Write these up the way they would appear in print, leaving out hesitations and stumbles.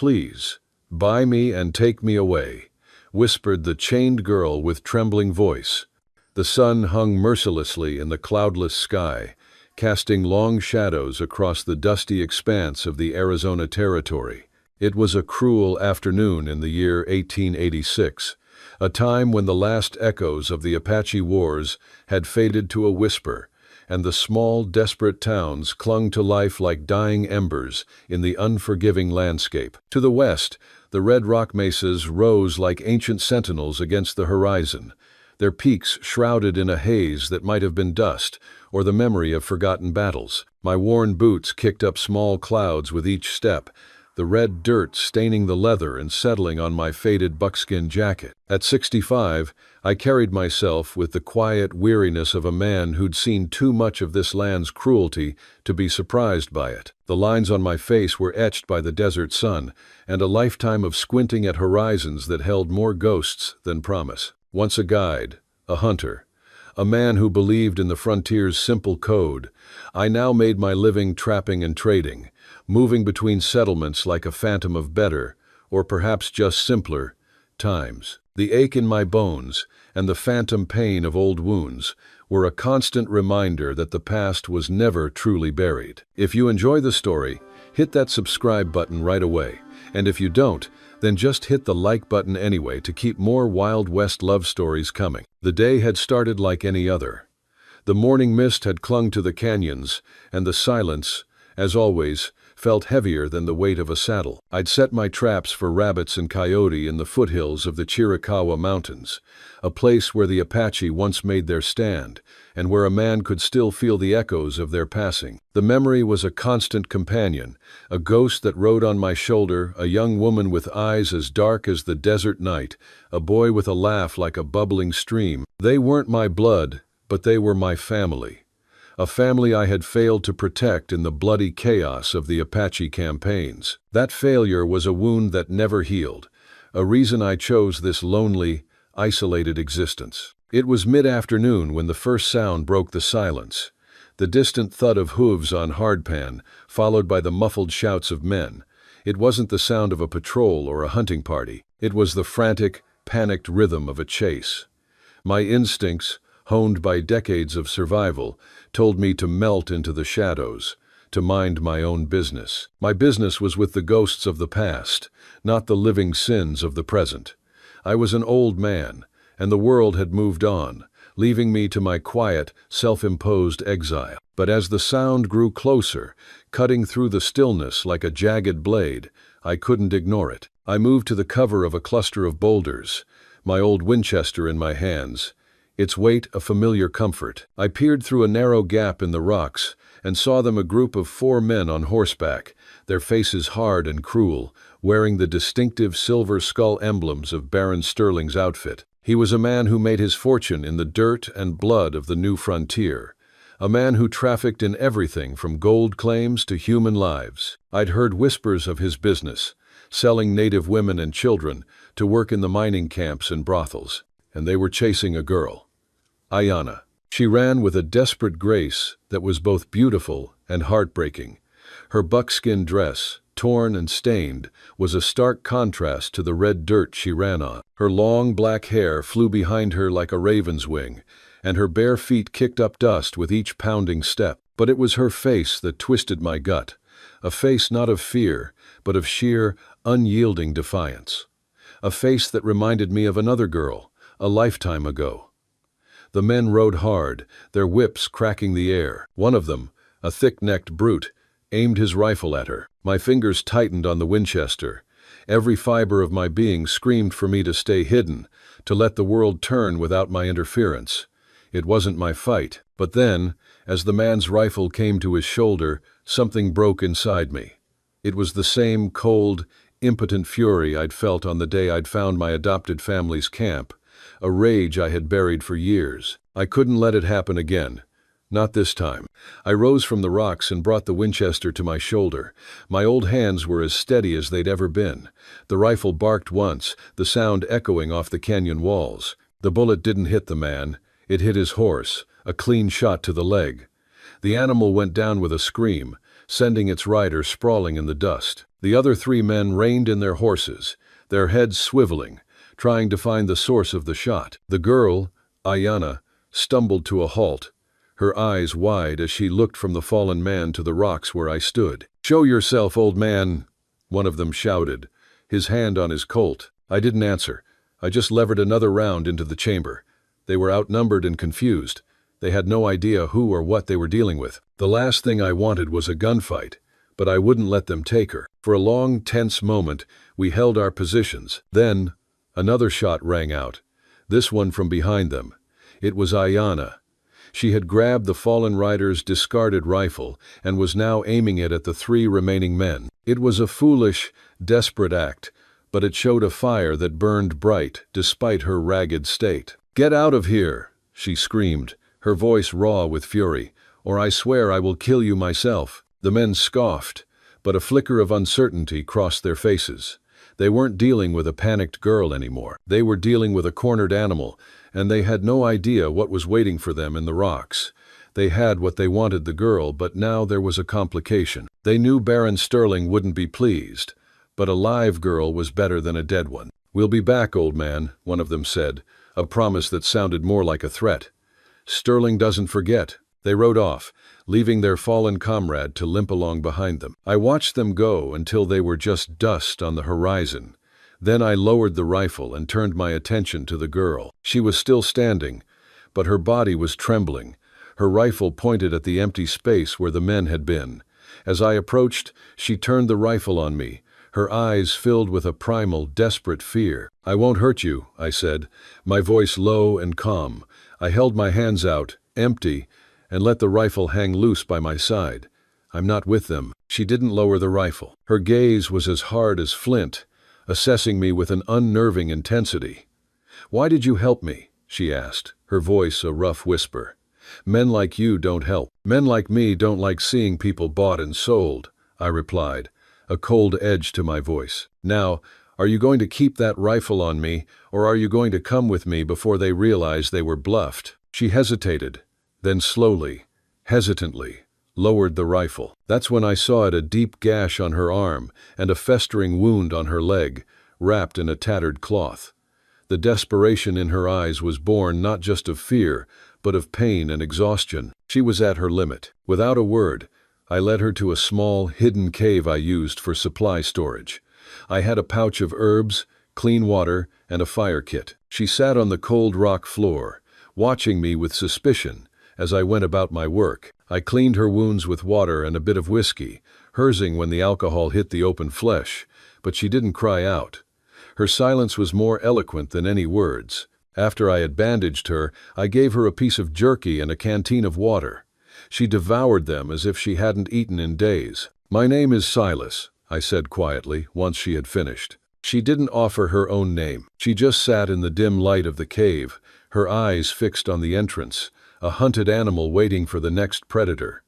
please, buy me and take me away," whispered the chained girl with trembling voice. The sun hung mercilessly in the cloudless sky, casting long shadows across the dusty expanse of the Arizona Territory. It was a cruel afternoon in the year 1886, a time when the last echoes of the Apache Wars had faded to a whisper, and the small, desperate towns clung to life like dying embers in the unforgiving landscape. To the west, the red rock mesas rose like ancient sentinels against the horizon, their peaks shrouded in a haze that might have been dust or the memory of forgotten battles. My worn boots kicked up small clouds with each step, the red dirt staining the leather and settling on my faded buckskin jacket. At 65, I carried myself with the quiet weariness of a man who'd seen too much of this land's cruelty to be surprised by it. The lines on my face were etched by the desert sun, and a lifetime of squinting at horizons that held more ghosts than promise. Once a guide, a hunter, a man who believed in the frontier's simple code, I now made my living trapping and trading, moving between settlements like a phantom of better, or perhaps just simpler, times. The ache in my bones and the phantom pain of old wounds were a constant reminder that the past was never truly buried. If you enjoy the story, hit that subscribe button right away, and if you don't, then just hit the like button anyway to keep more Wild West love stories coming. The day had started like any other. The morning mist had clung to the canyons, and the silence, as always, felt heavier than the weight of a saddle. I'd set my traps for rabbits and coyote in the foothills of the Chiricahua Mountains, a place where the Apache once made their stand, and where a man could still feel the echoes of their passing. The memory was a constant companion, a ghost that rode on my shoulder, a young woman with eyes as dark as the desert night, a boy with a laugh like a bubbling stream. They weren't my blood, but they were my family. A family I had failed to protect in the bloody chaos of the Apache campaigns. That failure was a wound that never healed, a reason I chose this lonely, isolated existence. It was mid-afternoon when the first sound broke the silence, the distant thud of hooves on hardpan, followed by the muffled shouts of men. It wasn't the sound of a patrol or a hunting party. It was the frantic, panicked rhythm of a chase. My instincts, honed by decades of survival, told me to melt into the shadows, to mind my own business. My business was with the ghosts of the past, not the living sins of the present. I was an old man, and the world had moved on, leaving me to my quiet, self-imposed exile. But as the sound grew closer, cutting through the stillness like a jagged blade, I couldn't ignore it. I moved to the cover of a cluster of boulders, my old Winchester in my hands, its weight a familiar comfort. I peered through a narrow gap in the rocks and saw them, a group of 4 men on horseback, their faces hard and cruel, wearing the distinctive silver skull emblems of Baron Sterling's outfit. He was a man who made his fortune in the dirt and blood of the new frontier, a man who trafficked in everything from gold claims to human lives. I'd heard whispers of his business, selling native women and children to work in the mining camps and brothels, and they were chasing a girl, Ayanna. She ran with a desperate grace that was both beautiful and heartbreaking. Her buckskin dress, torn and stained, was a stark contrast to the red dirt she ran on. Her long black hair flew behind her like a raven's wing, and her bare feet kicked up dust with each pounding step. But it was her face that twisted my gut, a face not of fear, but of sheer, unyielding defiance. A face that reminded me of another girl, a lifetime ago. The men rode hard, their whips cracking the air. One of them, a thick-necked brute, aimed his rifle at her. My fingers tightened on the Winchester. Every fiber of my being screamed for me to stay hidden, to let the world turn without my interference. It wasn't my fight. But then, as the man's rifle came to his shoulder, something broke inside me. It was the same cold, impotent fury I'd felt on the day I'd found my adopted family's camp, a rage I had buried for years. I couldn't let it happen again. Not this time. I rose from the rocks and brought the Winchester to my shoulder. My old hands were as steady as they'd ever been. The rifle barked once, the sound echoing off the canyon walls. The bullet didn't hit the man. It hit his horse, a clean shot to the leg. The animal went down with a scream, sending its rider sprawling in the dust. The other 3 men reined in their horses, their heads swiveling, trying to find the source of the shot. The girl, Ayana, stumbled to a halt, her eyes wide as she looked from the fallen man to the rocks where I stood. "Show yourself, old man," one of them shouted, his hand on his Colt. I didn't answer. I just levered another round into the chamber. They were outnumbered and confused. They had no idea who or what they were dealing with. The last thing I wanted was a gunfight, but I wouldn't let them take her. For a long, tense moment, we held our positions. Then, another shot rang out, this one from behind them. It was Ayana. She had grabbed the fallen rider's discarded rifle and was now aiming it at the 3 remaining men. It was a foolish, desperate act, but it showed a fire that burned bright despite her ragged state. "Get out of here," she screamed, her voice raw with fury, "or I swear I will kill you myself." The men scoffed, but a flicker of uncertainty crossed their faces. They weren't dealing with a panicked girl anymore. They were dealing with a cornered animal, and they had no idea what was waiting for them in the rocks. They had what they wanted, the girl, but now there was a complication. They knew Baron Sterling wouldn't be pleased, but a live girl was better than a dead one. "We'll be back, old man," one of them said, a promise that sounded more like a threat. "Sterling doesn't forget." They rode off, leaving their fallen comrade to limp along behind them. I watched them go until they were just dust on the horizon. Then I lowered the rifle and turned my attention to the girl. She was still standing, but her body was trembling. Her rifle pointed at the empty space where the men had been. As I approached, she turned the rifle on me, her eyes filled with a primal, desperate fear. "I won't hurt you," I said, my voice low and calm. I held my hands out, empty, and let the rifle hang loose by my side. "I'm not with them." She didn't lower the rifle. Her gaze was as hard as flint, assessing me with an unnerving intensity. "Why did you help me?" she asked, her voice a rough whisper. "Men like you don't help. Men like me don't like seeing people bought and sold," I replied, a cold edge to my voice. "Now, are you going to keep that rifle on me, or are you going to come with me before they realize they were bluffed?" She hesitated, then slowly, hesitantly, lowered the rifle. That's when I saw it, a deep gash on her arm and a festering wound on her leg, wrapped in a tattered cloth. The desperation in her eyes was born not just of fear, but of pain and exhaustion. She was at her limit. Without a word, I led her to a small, hidden cave I used for supply storage. I had a pouch of herbs, clean water, and a fire kit. She sat on the cold rock floor, watching me with suspicion as I went about my work. I cleaned her wounds with water and a bit of whiskey, hersing when the alcohol hit the open flesh, but she didn't cry out. Her silence was more eloquent than any words. After I had bandaged her, I gave her a piece of jerky and a canteen of water. She devoured them as if she hadn't eaten in days. "My name is Silas," I said quietly, once she had finished. She didn't offer her own name. She just sat in the dim light of the cave, her eyes fixed on the entrance, a hunted animal waiting for the next predator.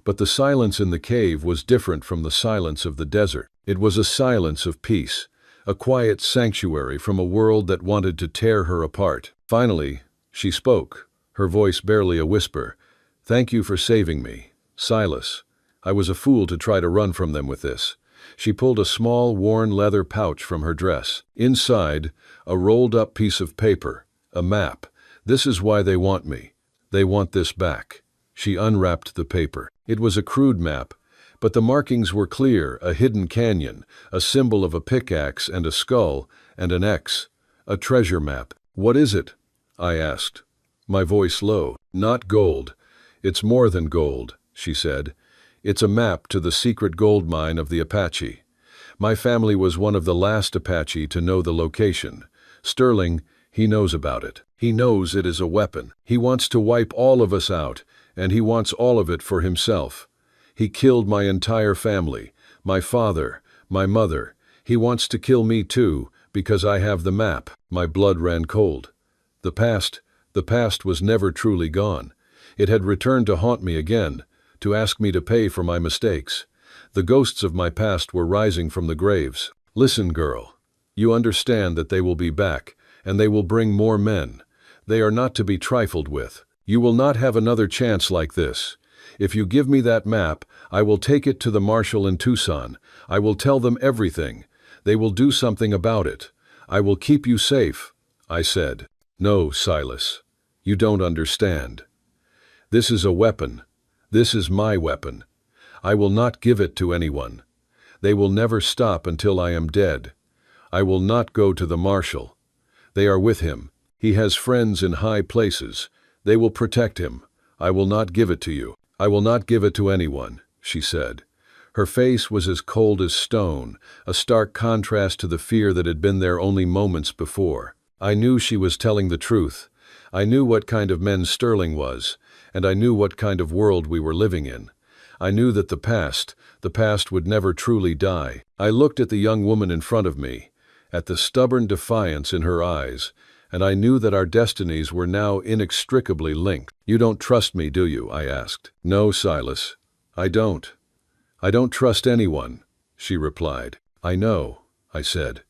But the silence in the cave was different from the silence of the desert. It was a silence of peace, a quiet sanctuary from a world that wanted to tear her apart. Finally, she spoke, her voice barely a whisper. "Thank you for saving me, Silas. I was a fool to try to run from them with this." She pulled a small, worn leather pouch from her dress. Inside, a rolled-up piece of paper, a map. "This is why they want me. They want this back." She unwrapped the paper. It was a crude map, but the markings were clear: a hidden canyon, a symbol of a pickaxe and a skull, and an X. A treasure map. "What is it?" I asked, my voice low. "Not gold. It's more than gold," she said. "It's a map to the secret gold mine of the Apache. My family was one of the last Apache to know the location. Sterling, he knows about it. He knows it is a weapon. He wants to wipe all of us out, and he wants all of it for himself. He killed my entire family, my father, my mother. He wants to kill me too, because I have the map." My blood ran cold. The past was never truly gone. It had returned to haunt me again, to ask me to pay for my mistakes. The ghosts of my past were rising from the graves. "Listen, girl. You understand that they will be back, and they will bring more men. They are not to be trifled with. You will not have another chance like this. If you give me that map, I will take it to the marshal in Tucson. I will tell them everything. They will do something about it. I will keep you safe, I said. No, Silas. You don't understand. This is a weapon. This is my weapon. I will not give it to anyone. They will never stop until I am dead. I will not go to the marshal. They are with him. He has friends in high places. They will protect him. I will not give it to you. I will not give it to anyone, she said. Her face was as cold as stone, a stark contrast to the fear that had been there only moments before. I knew she was telling the truth. I knew what kind of man Sterling was, and I knew what kind of world we were living in. I knew that the past would never truly die. I looked at the young woman in front of me, at the stubborn defiance in her eyes, and I knew that our destinies were now inextricably linked. You don't trust me, do you? I asked. No, Silas, I don't. I don't trust anyone, she replied. I know, I said.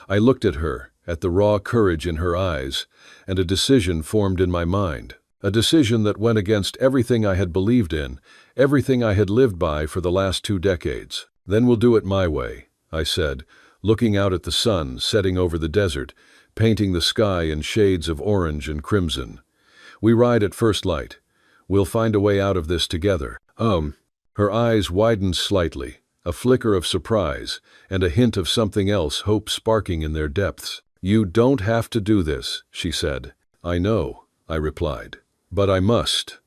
I looked at her, at the raw courage in her eyes, and a decision formed in my mind. A decision that went against everything I had believed in, everything I had lived by for the last 2 decades. Then we'll do it my way, I said, looking out at the sun setting over the desert, painting the sky in shades of orange and crimson. We ride at first light. We'll find a way out of this together. Her eyes widened slightly, a flicker of surprise, and a hint of something else, hope sparking in their depths. You don't have to do this, she said. I know, I replied. But I must.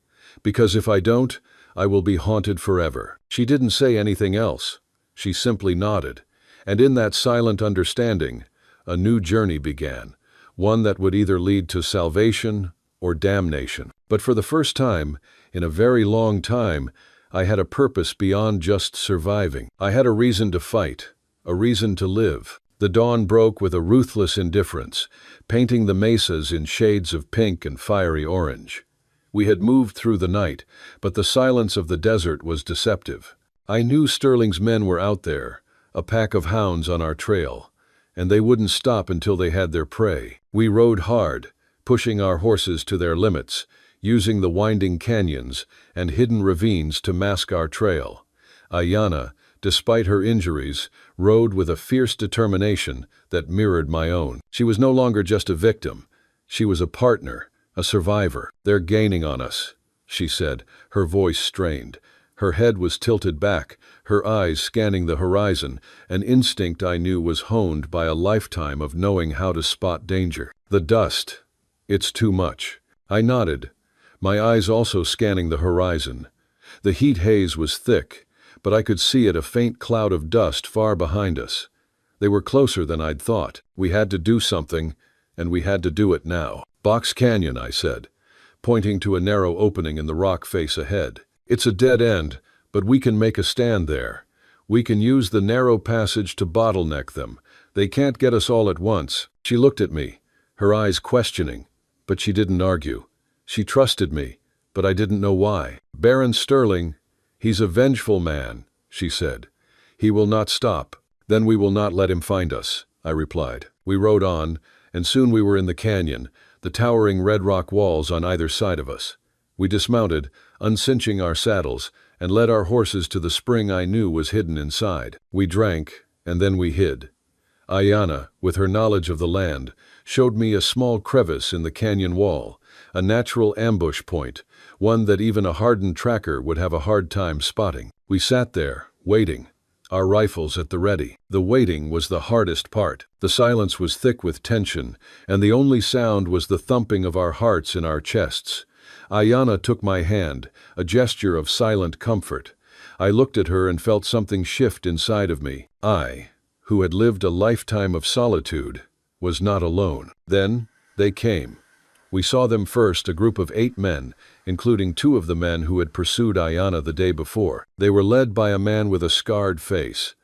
Because if I don't, I will be haunted forever. She didn't say anything else. She simply nodded. And in that silent understanding, a new journey began, one that would either lead to salvation or damnation. But for the first time, in a very long time, I had a purpose beyond just surviving. I had a reason to fight, a reason to live. The dawn broke with a ruthless indifference, painting the mesas in shades of pink and fiery orange. We had moved through the night, but the silence of the desert was deceptive. I knew Sterling's men were out there, a pack of hounds on our trail, and they wouldn't stop until they had their prey. We rode hard, pushing our horses to their limits, using the winding canyons and hidden ravines to mask our trail. Ayanna, despite her injuries, rode with a fierce determination that mirrored my own. She was no longer just a victim. She was a partner, a survivor. They're gaining on us, she said, her voice strained. Her head was tilted back, her eyes scanning the horizon, an instinct I knew was honed by a lifetime of knowing how to spot danger. The dust. It's too much. I nodded, my eyes also scanning the horizon. The heat haze was thick, but I could see it, a faint cloud of dust far behind us. They were closer than I'd thought. We had to do something, and we had to do it now. Box Canyon, I said, pointing to a narrow opening in the rock face ahead. It's a dead end, but we can make a stand there. We can use the narrow passage to bottleneck them. They can't get us all at once. She looked at me, her eyes questioning, but she didn't argue. She trusted me, but I didn't know why. Baron Sterling, he's a vengeful man, she said. He will not stop. Then we will not let him find us, I replied. We rode on, and soon we were in the canyon, the towering red rock walls on either side of us. We dismounted, uncinching our saddles, and led our horses to the spring I knew was hidden inside. We drank, and then we hid. Ayanna, with her knowledge of the land, showed me a small crevice in the canyon wall, a natural ambush point, one that even a hardened tracker would have a hard time spotting. We sat there, waiting, our rifles at the ready. The waiting was the hardest part. The silence was thick with tension, and the only sound was the thumping of our hearts in our chests. Ayanna took my hand, a gesture of silent comfort. I looked at her and felt something shift inside of me. I, who had lived a lifetime of solitude, was not alone. Then they came. We saw them first, a group of 8 men, including 2 of the men who had pursued Ayanna the day before. They were led by a man with a scarred face,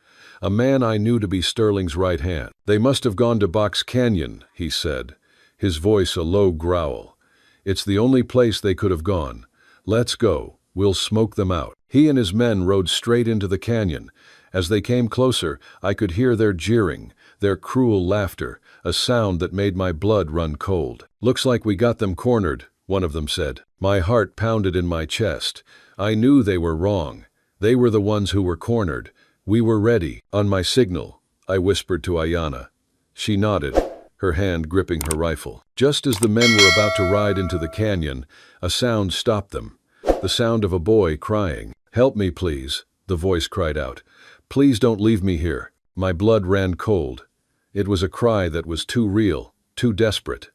a man I knew to be Sterling's right hand. They must have gone to Box Canyon, he said, his voice a low growl. It's the only place they could have gone. Let's go, we'll smoke them out. He and his men rode straight into the canyon. As they came closer, I could hear their jeering, their cruel laughter, a sound that made my blood run cold. Looks like we got them cornered, one of them said. My heart pounded in my chest. I knew they were wrong. They were the ones who were cornered. We were ready. On my signal, I whispered to Ayanna. She nodded, her hand gripping her rifle. Just as the men were about to ride into the canyon, a sound stopped them. The sound of a boy crying. "Help me, please," the voice cried out. "Please don't leave me here." My blood ran cold. It was a cry that was too real, too desperate.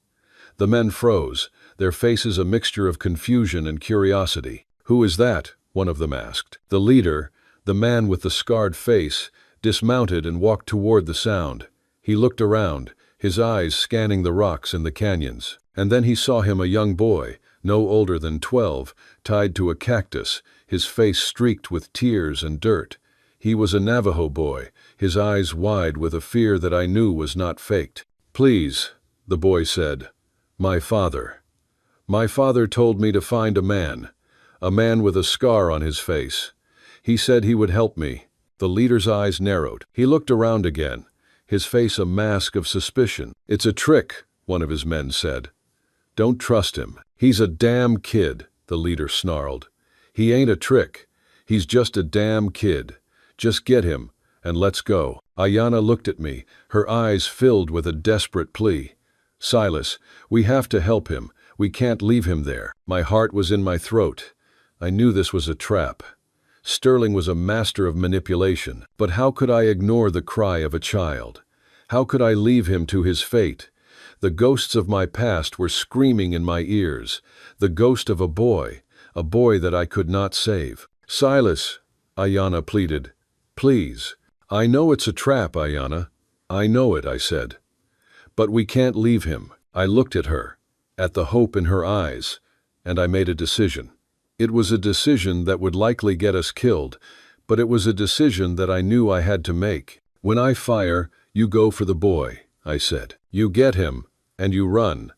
The men froze, their faces a mixture of confusion and curiosity. "Who is that?" one of them asked. The leader, the man with the scarred face, dismounted and walked toward the sound. He looked around, his eyes scanning the rocks in the canyons. And then he saw him, a young boy, no older than 12, tied to a cactus, his face streaked with tears and dirt. He was a Navajo boy, his eyes wide with a fear that I knew was not faked. "Please," the boy said. "My father. My father told me to find a man with a scar on his face. He said he would help me." The leader's eyes narrowed. He looked around again, his face a mask of suspicion. "It's a trick," one of his men said. "Don't trust him. He's a damn kid," the leader snarled. "He ain't a trick. He's just a damn kid. Just get him, and let's go." Ayanna looked at me, her eyes filled with a desperate plea. "Silas, we have to help him. We can't leave him there." My heart was in my throat. I knew this was a trap. Sterling was a master of manipulation, but how could I ignore the cry of a child? How could I leave him to his fate? The ghosts of my past were screaming in my ears, the ghost of a boy that I could not save. "Silas," Ayanna pleaded, "please." "I know it's a trap, Ayanna. I know it," I said. "But we can't leave him." I looked at her, at the hope in her eyes, and I made a decision. It was a decision that would likely get us killed, but it was a decision that I knew I had to make. "When I fire, you go for the boy," I said. "You get him, and you run.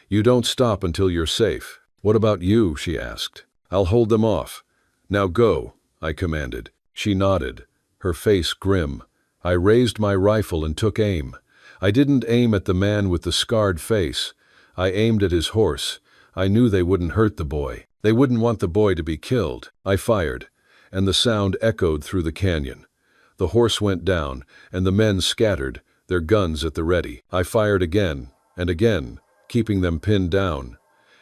You don't stop until you're safe." "What about you?" she asked. "I'll hold them off. Now go," I commanded. She nodded, her face grim. I raised my rifle and took aim. I didn't aim at the man with the scarred face. I aimed at his horse. I knew they wouldn't hurt the boy. They wouldn't want the boy to be killed. I fired, and the sound echoed through the canyon. The horse went down, and the men scattered, their guns at the ready. I fired again and again, keeping them pinned down.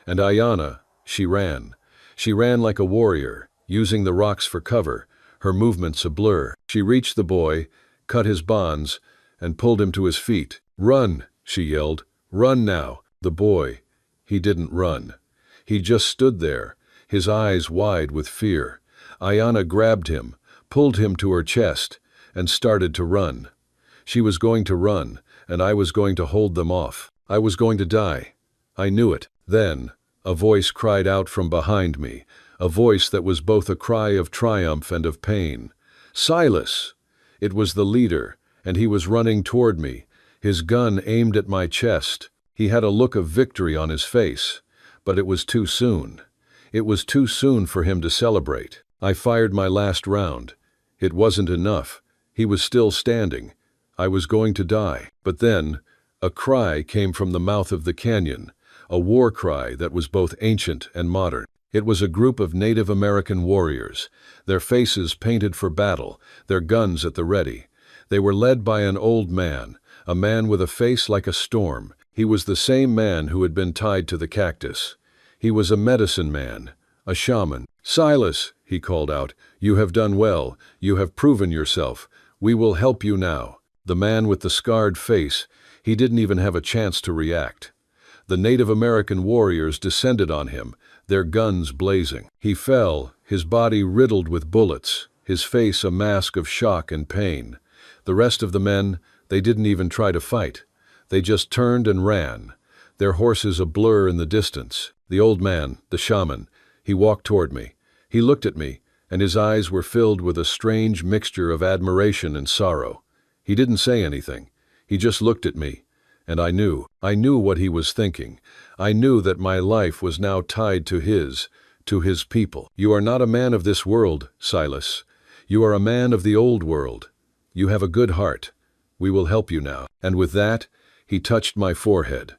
And Ayanna, she ran. She ran like a warrior, using the rocks for cover, her movements a blur. She reached the boy, cut his bonds, and pulled him to his feet. "Run," she yelled. "Run now." The boy, he didn't run. He just stood there, his eyes wide with fear. Ayanna grabbed him, pulled him to her chest, and started to run. She was going to run, and I was going to hold them off. I was going to die. I knew it. Then, a voice cried out from behind me, a voice that was both a cry of triumph and of pain. "Silas!" It was the leader, and he was running toward me, his gun aimed at my chest. He had a look of victory on his face. But it was too soon. It was too soon for him to celebrate. I fired my last round. It wasn't enough. He was still standing. I was going to die. But then, a cry came from the mouth of the canyon, a war cry that was both ancient and modern. It was a group of Native American warriors, their faces painted for battle, their guns at the ready. They were led by an old man, a man with a face like a storm. He was the same man who had been tied to the cactus. He was a medicine man, a shaman. "Silas," he called out, "you have done well. You have proven yourself. We will help you now." The man with the scarred face, he didn't even have a chance to react. The Native American warriors descended on him, their guns blazing. He fell, his body riddled with bullets, his face a mask of shock and pain. The rest of the men, they didn't even try to fight. They just turned and ran, their horses a blur in the distance. The old man, the shaman, he walked toward me. He looked at me, and his eyes were filled with a strange mixture of admiration and sorrow. He didn't say anything. He just looked at me, and I knew what he was thinking. I knew that my life was now tied to his people. "You are not a man of this world, Silas. You are a man of the old world. You have a good heart. We will help you now." And with that, he touched my forehead.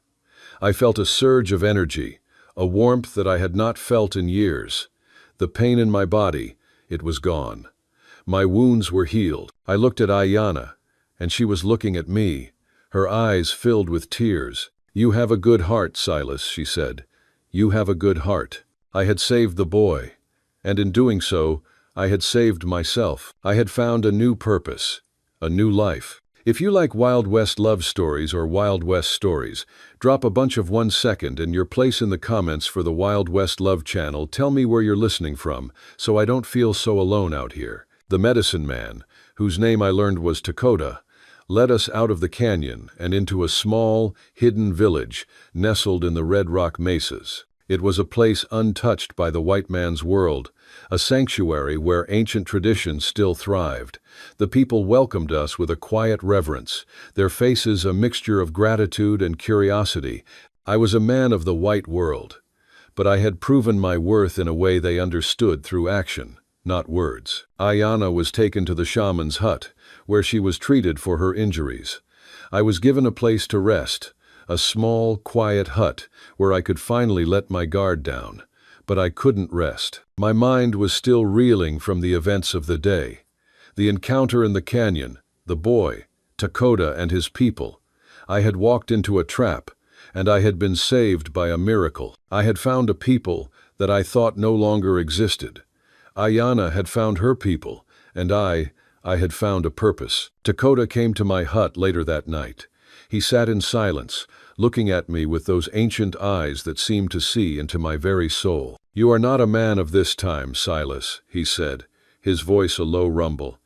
I felt a surge of energy, a warmth that I had not felt in years. The pain in my body, it was gone. My wounds were healed. I looked at Ayanna, and she was looking at me, her eyes filled with tears. "You have a good heart, Silas," she said. "You have a good heart." I had saved the boy, and in doing so, I had saved myself. I had found a new purpose, a new life. If you like Wild West love stories or Wild West stories, drop a bunch of 1 second and your place in the comments for the Wild West Love channel. Tell me where you're listening from, so I don't feel so alone out here. The medicine man, whose name I learned was Dakota, led us out of the canyon and into a small, hidden village nestled in the Red Rock Mesas. It was a place untouched by the white man's world, a sanctuary where ancient traditions still thrived. The people welcomed us with a quiet reverence, their faces a mixture of gratitude and curiosity. I was a man of the white world, but I had proven my worth in a way they understood through action, not words. Ayanna was taken to the shaman's hut, where she was treated for her injuries. I was given a place to rest, a small, quiet hut where I could finally let my guard down. But I couldn't rest. My mind was still reeling from the events of the day. The encounter in the canyon, the boy, Dakota and his people. I had walked into a trap, and I had been saved by a miracle. I had found a people that I thought no longer existed. Ayanna had found her people, and I had found a purpose. Dakota came to my hut later that night. He sat in silence, looking at me with those ancient eyes that seemed to see into my very soul. "You are not a man of this time, Silas," he said, his voice a low rumble.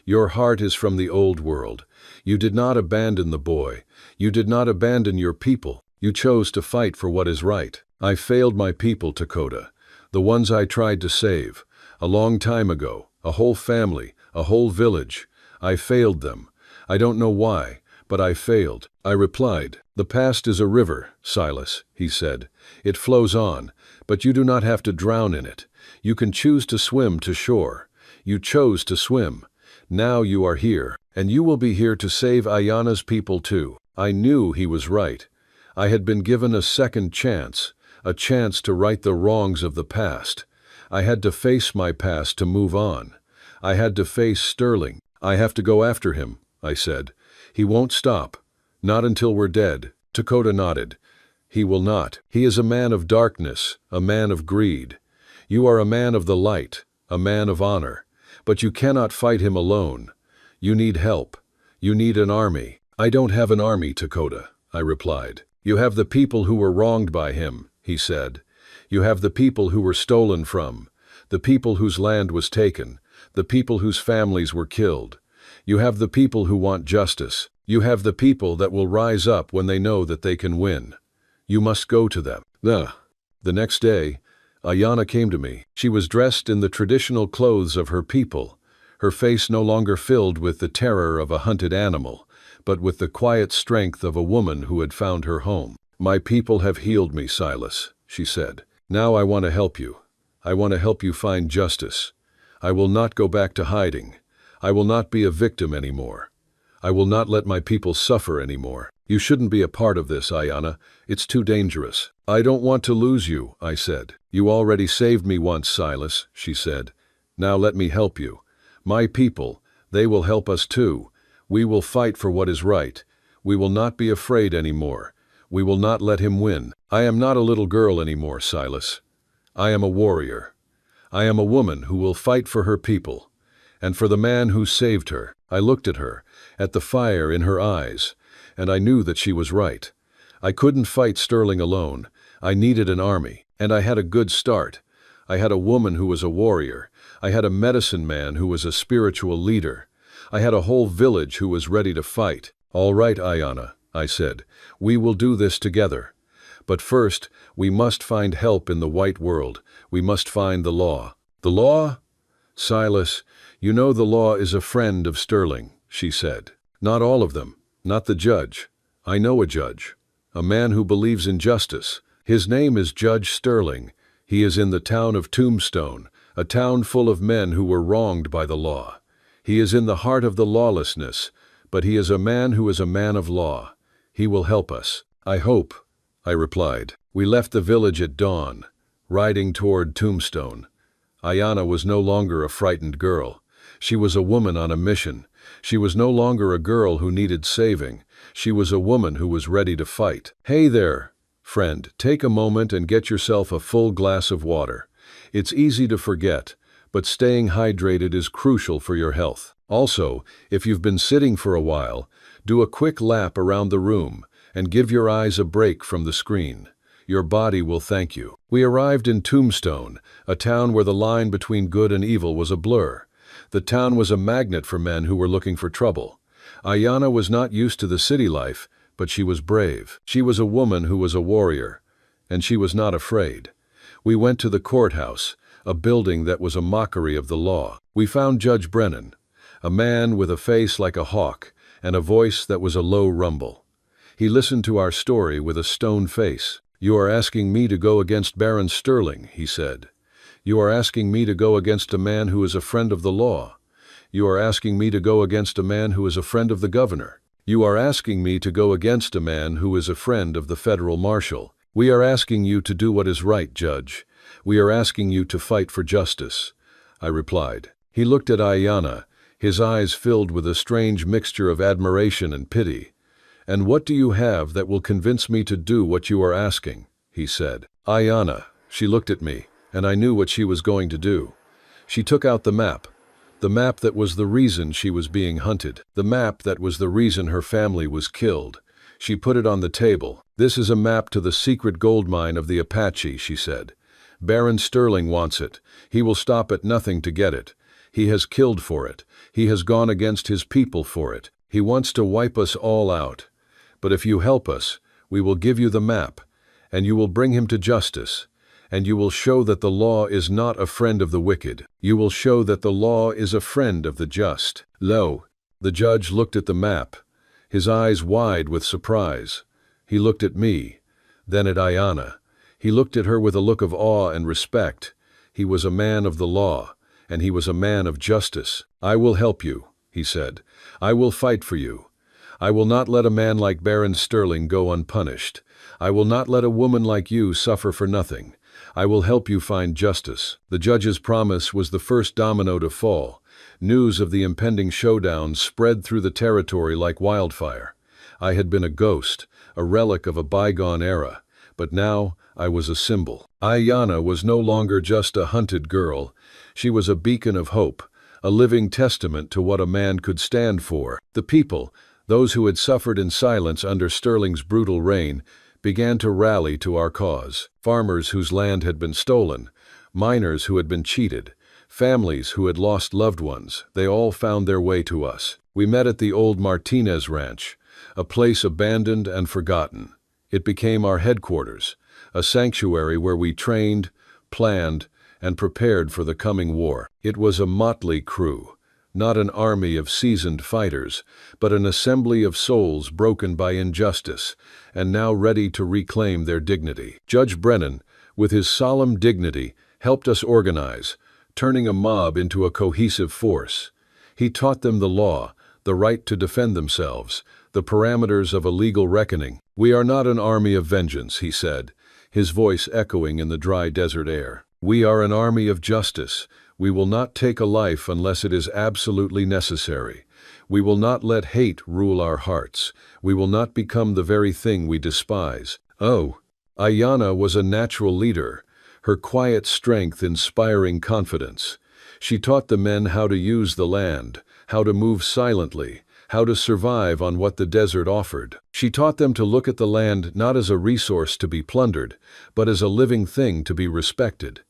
"Your heart is from the old world. You did not abandon the boy. You did not abandon your people. You chose to fight for what is right." "I failed my people, Dakota, the ones I tried to save. A long time ago, a whole family, a whole village. I failed them. I don't know why, but I failed," I replied. "The past is a river, Silas," he said. "It flows on, but you do not have to drown in it. You can choose to swim to shore. You chose to swim. Now you are here, and you will be here to save Ayanna's people too." I knew he was right. I had been given a second chance, a chance to right the wrongs of the past. I had to face my past to move on. I had to face Sterling. "I have to go after him," I said. "He won't stop. Not until we're dead." Dakota nodded. "He will not. He is a man of darkness, a man of greed. You are a man of the light, a man of honor. But you cannot fight him alone. You need help. You need an army." "I don't have an army, Dakota," I replied. "You have the people who were wronged by him," he said. "You have the people who were stolen from, the people whose land was taken, the people whose families were killed. You have the people who want justice. You have the people that will rise up when they know that they can win. You must go to them." The next day, Ayanna came to me. She was dressed in the traditional clothes of her people, her face no longer filled with the terror of a hunted animal, but with the quiet strength of a woman who had found her home. "My people have healed me, Silas," she said. "Now I want to help you. I want to help you find justice. I will not go back to hiding. I will not be a victim anymore. I will not let my people suffer anymore. You shouldn't be a part of this, Ayanna. It's too dangerous." "I don't want to lose you," I said. "You already saved me once, Silas," she said. "Now let me help you. My people, they will help us too. We will fight for what is right. We will not be afraid anymore. We will not let him win. I am not a little girl anymore, Silas. I am a warrior. I am a woman who will fight for her people. And for the man who saved her." I looked at her, at the fire in her eyes, and I knew that she was right. I couldn't fight Sterling alone. I needed an army, and I had a good start. I had a woman who was a warrior. I had a medicine man who was a spiritual leader. I had a whole village who was ready to fight. "All right, Ayanna," I said, "we will do this together. But first, we must find help in the white world. We must find the law." "The law?" "Silas, you know the law is a friend of Sterling," she said. "Not all of them, not the judge. I know a judge, a man who believes in justice. His name is Judge Sterling. He is in the town of Tombstone, a town full of men who were wronged by the law. He is in the heart of the lawlessness, but he is a man who is a man of law. He will help us." "I hope," I replied. We left the village at dawn, riding toward Tombstone. Ayana was no longer a frightened girl. She was a woman on a mission. She was no longer a girl who needed saving. She was a woman who was ready to fight. "Hey there, friend, take a moment and get yourself a full glass of water. It's easy to forget, but staying hydrated is crucial for your health. Also, if you've been sitting for a while, do a quick lap around the room and give your eyes a break from the screen. Your body will thank you." We arrived in Tombstone, a town where the line between good and evil was a blur. The town was a magnet for men who were looking for trouble. Ayana was not used to the city life, but she was brave. She was a woman who was a warrior, and she was not afraid. We went to the courthouse, a building that was a mockery of the law. We found Judge Brennan, a man with a face like a hawk and a voice that was a low rumble. He listened to our story with a stone face. "You are asking me to go against Baron Sterling," he said. "You are asking me to go against a man who is a friend of the law. You are asking me to go against a man who is a friend of the governor. You are asking me to go against a man who is a friend of the federal marshal. We are asking you to do what is right, Judge. We are asking you to fight for justice," I replied. He looked at Ayana, his eyes filled with a strange mixture of admiration and pity. "And what do you have that will convince me to do what you are asking?" he said. Ayana, she looked at me, and I knew what she was going to do. She took out the map that was the reason she was being hunted, the map that was the reason her family was killed. She put it on the table. "This is a map to the secret gold mine of the Apache," she said. "Baron Sterling wants it. He will stop at nothing to get it. He has killed for it. He has gone against his people for it. He wants to wipe us all out. But if you help us, we will give you the map, and you will bring him to justice, and you will show that the law is not a friend of the wicked. You will show that the law is a friend of the just." Lo, the judge looked at the map, his eyes wide with surprise. He looked at me, then at Ayana. He looked at her with a look of awe and respect. He was a man of the law, and he was a man of justice. "I will help you," he said. "I will fight for you. I will not let a man like Baron Sterling go unpunished. I will not let a woman like you suffer for nothing. I will help you find justice." The judge's promise was the first domino to fall. News of the impending showdown spread through the territory like wildfire. I had been a ghost, a relic of a bygone era, but now I was a symbol. Ayana was no longer just a hunted girl. She was a beacon of hope, a living testament to what a man could stand for. The people, those who had suffered in silence under Sterling's brutal reign, began to rally to our cause. Farmers whose land had been stolen, miners who had been cheated, families who had lost loved ones, they all found their way to us. We met at the old Martinez Ranch, a place abandoned and forgotten. It became our headquarters, a sanctuary where we trained, planned, and prepared for the coming war. It was a motley crew, not an army of seasoned fighters, but an assembly of souls broken by injustice, and now ready to reclaim their dignity. Judge Brennan, with his solemn dignity, helped us organize, turning a mob into a cohesive force. He taught them the law, the right to defend themselves, the parameters of a legal reckoning. "We are not an army of vengeance," he said, his voice echoing in the dry desert air. "We are an army of justice. We will not take a life unless it is absolutely necessary. We will not let hate rule our hearts. We will not become the very thing we despise." Oh, Ayana was a natural leader, her quiet strength inspiring confidence. She taught the men how to use the land, how to move silently, how to survive on what the desert offered. She taught them to look at the land not as a resource to be plundered, but as a living thing to be respected.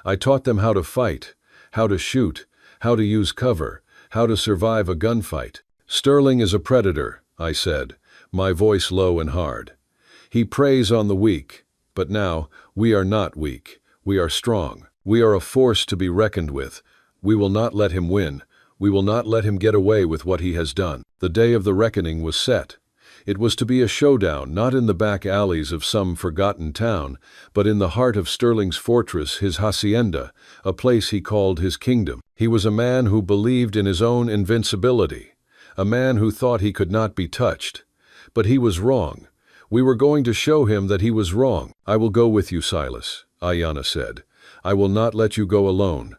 I taught them how to fight, how to shoot, how to use cover, how to survive a gunfight. "Sterling is a predator," I said, my voice low and hard. "He preys on the weak, but now we are not weak. We are strong. We are a force to be reckoned with. We will not let him win. We will not let him get away with what he has done." The day of the reckoning was set. It was to be a showdown not in the back alleys of some forgotten town, but in the heart of Sterling's fortress, his hacienda, a place he called his kingdom. He was a man who believed in his own invincibility, a man who thought he could not be touched. But he was wrong. We were going to show him that he was wrong. "I will go with you, Silas," Ayana said. I will not let you go alone.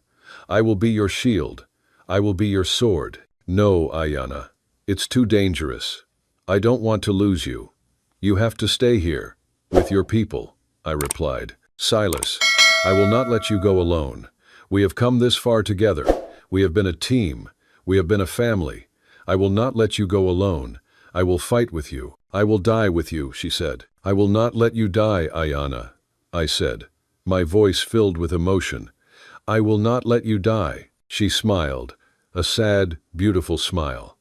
I will be your shield. I will be your sword. No, Ayanna. It's too dangerous. I don't want to lose you. You have to stay here, with your people, I replied. Silas, I will not let you go alone. We have come this far together. We have been a team. We have been a family. I will not let you go alone. I will fight with you. I will die with you, she said. I will not let you die, Ayanna, I said, my voice filled with emotion. I will not let you die. She smiled, a sad, beautiful smile.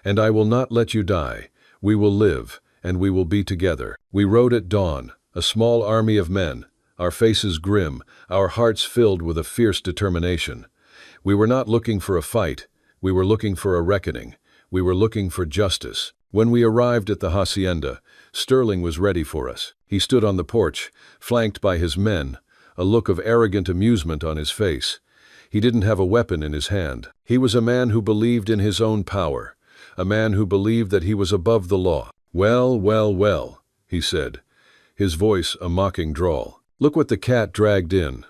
And I will not let you die. We will live, and we will be together. We rode at dawn, a small army of men, our faces grim, our hearts filled with a fierce determination. We were not looking for a fight. We were looking for a reckoning. We were looking for justice. When we arrived at the hacienda, Sterling was ready for us. He stood on the porch, flanked by his men, a look of arrogant amusement on his face. He didn't have a weapon in his hand. He was a man who believed in his own power, a man who believed that he was above the law. Well, well, well, he said, his voice a mocking drawl. Look what the cat dragged in.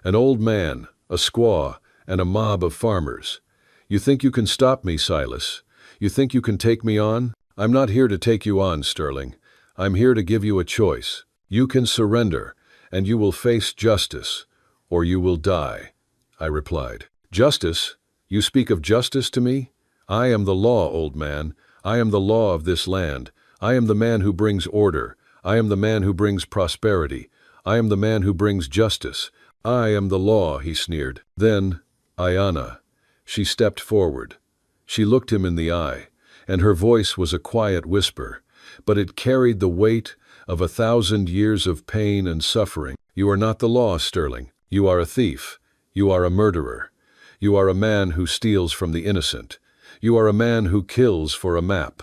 An old man, a squaw, and a mob of farmers. You think you can stop me, Silas? You think you can take me on? I'm not here to take you on, Sterling. I'm here to give you a choice. You can surrender, and you will face justice, or you will die, I replied. Justice? You speak of justice to me? I am the law, old man. I am the law of this land. I am the man who brings order. I am the man who brings prosperity. I am the man who brings justice. I am the law, he sneered. Then, Ayanna. She stepped forward. She looked him in the eye, and her voice was a quiet whisper, but it carried the weight of 1,000 years of pain and suffering. You are not the law, Sterling. You are a thief. You are a murderer. You are a man who steals from the innocent. You are a man who kills for a map.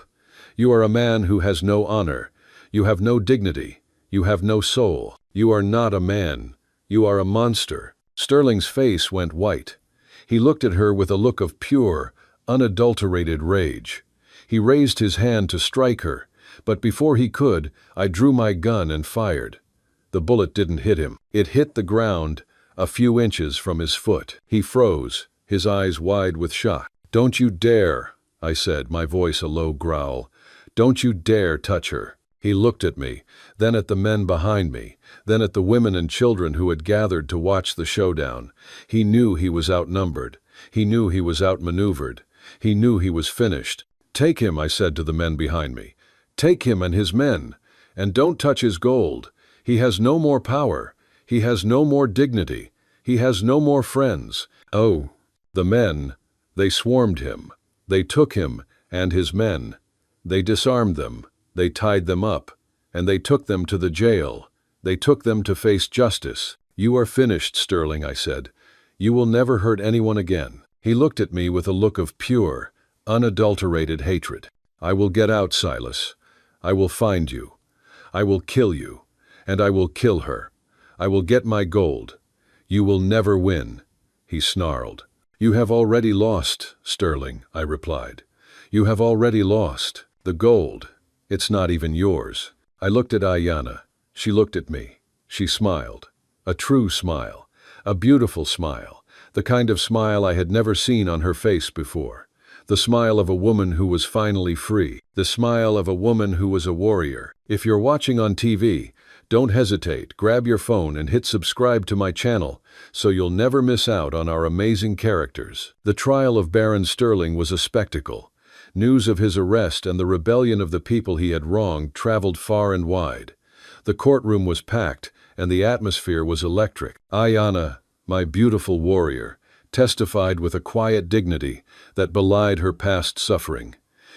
You are a man who has no honor. You have no dignity. You have no soul. You are not a man. You are a monster. Sterling's face went white. He looked at her with a look of pure, unadulterated rage. He raised his hand to strike her, but before he could, I drew my gun and fired. The bullet didn't hit him. It hit the ground a few inches from his foot. He froze, his eyes wide with shock. Don't you dare, I said, my voice a low growl. Don't you dare touch her. He looked at me, then at the men behind me, then at the women and children who had gathered to watch the showdown. He knew he was outnumbered. He knew he was outmaneuvered. He knew he was finished. Take him, I said to the men behind me. Take him and his men, and don't touch his gold. He has no more power. He has no more dignity. He has no more friends. Oh, the men, they swarmed him. They took him and his men. They disarmed them. They tied them up, and they took them to the jail. They took them to face justice. You are finished, Sterling, I said. You will never hurt anyone again. He looked at me with a look of pure, unadulterated hatred. I will get out, Silas. I will find you. I will kill you, and I will kill her. I will get my gold. You will never win, he snarled. You have already lost, Sterling, I replied. You have already lost. The gold, it's not even yours. I looked at Ayanna. She looked at me. She smiled. A true smile. A beautiful smile. The kind of smile I had never seen on her face before. The smile of a woman who was finally free. The smile of a woman who was a warrior. If you're watching on TV, don't hesitate, grab your phone and hit subscribe to my channel so you'll never miss out on our amazing characters. The trial of Baron Sterling was a spectacle. News of his arrest and the rebellion of the people he had wronged traveled far and wide. The courtroom was packed and the atmosphere was electric. Ayanna, my beautiful warrior, testified with a quiet dignity that belied her past suffering.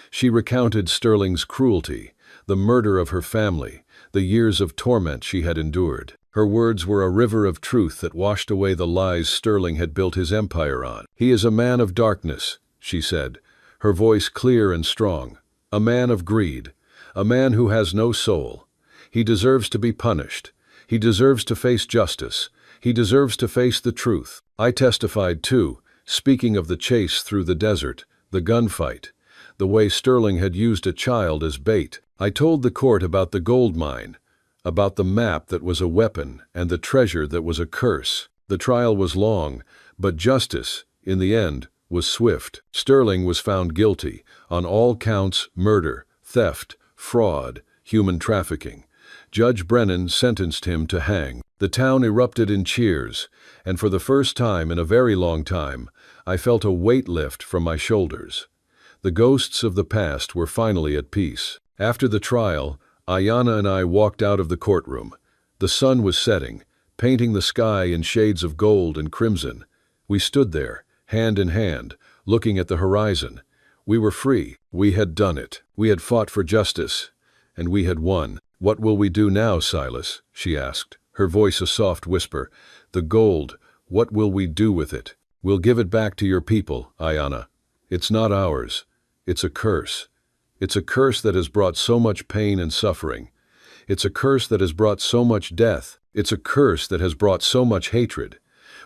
She recounted Sterling's cruelty, the murder of her family, the years of torment she had endured. Her words were a river of truth that washed away the lies Sterling had built his empire on. He is a man of darkness, she said, her voice clear and strong. A man of greed, a man who has no soul. He deserves to be punished. He deserves to face justice. He deserves to face the truth. I testified too, speaking of the chase through the desert, the gunfight, the way Sterling had used a child as bait. I told the court about the gold mine, about the map that was a weapon and the treasure that was a curse. The trial was long, but justice, in the end, was swift. Sterling was found guilty on all counts: murder, theft, fraud, human trafficking. Judge Brennan sentenced him to hang. The town erupted in cheers, and for the first time in a very long time, I felt a weight lift from my shoulders. The ghosts of the past were finally at peace. After the trial, Ayanna and I walked out of the courtroom. The sun was setting, painting the sky in shades of gold and crimson. We stood there, hand in hand, looking at the horizon. We were free. We had done it. We had fought for justice, and we had won. "What will we do now, Silas?" she asked, her voice a soft whisper. "The gold, what will we do with it?" "We'll give it back to your people, Ayanna. It's not ours. It's a curse. It's a curse that has brought so much pain and suffering. It's a curse that has brought so much death. It's a curse that has brought so much hatred.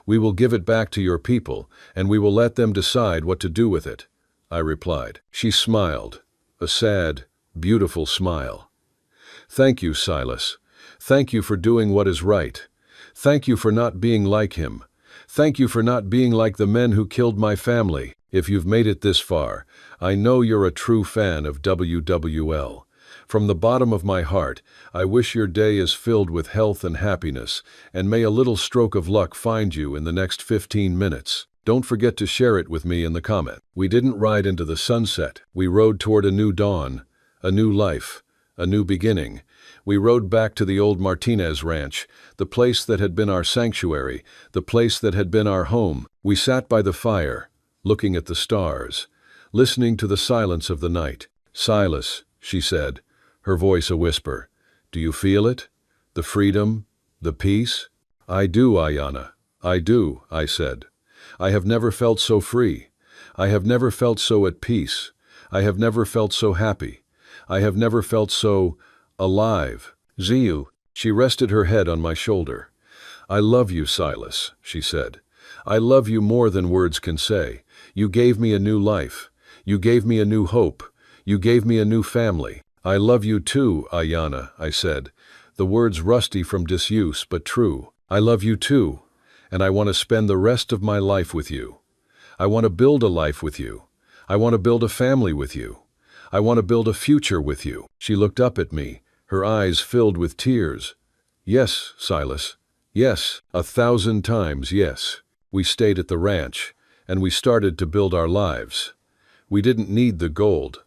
We will give it back to your people, and we will let them decide what to do with it," I replied. She smiled, a sad, beautiful smile. "Thank you, Silas. Thank you for doing what is right. Thank you for not being like him. Thank you for not being like the men who killed my family. If you've made it this far, I know you're a true fan of WWL. From the bottom of my heart, I wish your day is filled with health and happiness, and may a little stroke of luck find you in the next 15 minutes. Don't forget to share it with me in the comment." We didn't ride into the sunset. We rode toward a new dawn, a new life, a new beginning. We rode back to the old Martinez ranch, the place that had been our sanctuary, the place that had been our home. We sat by the fire, looking at the stars, listening to the silence of the night. "Silas," she said, her voice a whisper, "do you feel it? The freedom? The peace?" "I do, Ayanna. I do," I said. "I have never felt so free. I have never felt so at peace. I have never felt so happy. I have never felt so alive." "Ziu." She rested her head on my shoulder. "I love you, Silas," she said. "I love you more than words can say. You gave me a new life. You gave me a new hope. You gave me a new family." "I love you too, Ayanna," I said, the words rusty from disuse but true. "I love you too, and I want to spend the rest of my life with you. I want to build a life with you. I want to build a family with you. I want to build a future with you." She looked up at me, her eyes filled with tears. "Yes, Silas. Yes, 1,000 times yes." We stayed at the ranch, and we started to build our lives. We didn't need the gold.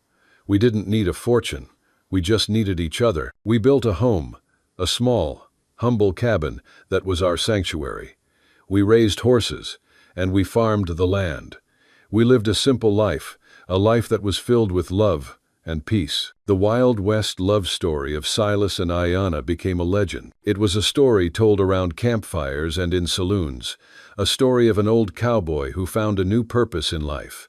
We didn't need a fortune. We just needed each other. We built a home, a small, humble cabin that was our sanctuary. We raised horses, and we farmed the land. We lived a simple life, a life that was filled with love and peace. The Wild West love story of Silas and Ayanna became a legend. It was a story told around campfires and in saloons, a story of an old cowboy who found a new purpose in life,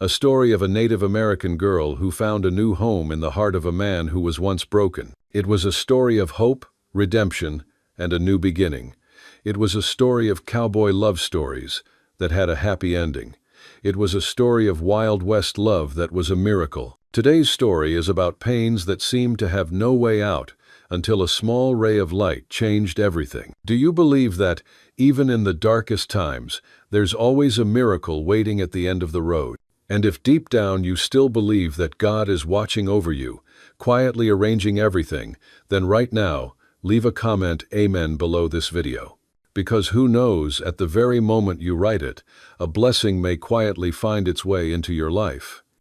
a story of a Native American girl who found a new home in the heart of a man who was once broken. It was a story of hope, redemption, and a new beginning. It was a story of cowboy love stories that had a happy ending. It was a story of Wild West love that was a miracle. Today's story is about pains that seemed to have no way out until a small ray of light changed everything. Do you believe that, even in the darkest times, there's always a miracle waiting at the end of the road? And if deep down you still believe that God is watching over you, quietly arranging everything, then right now, leave a comment "Amen" below this video. Because who knows, at the very moment you write it, a blessing may quietly find its way into your life.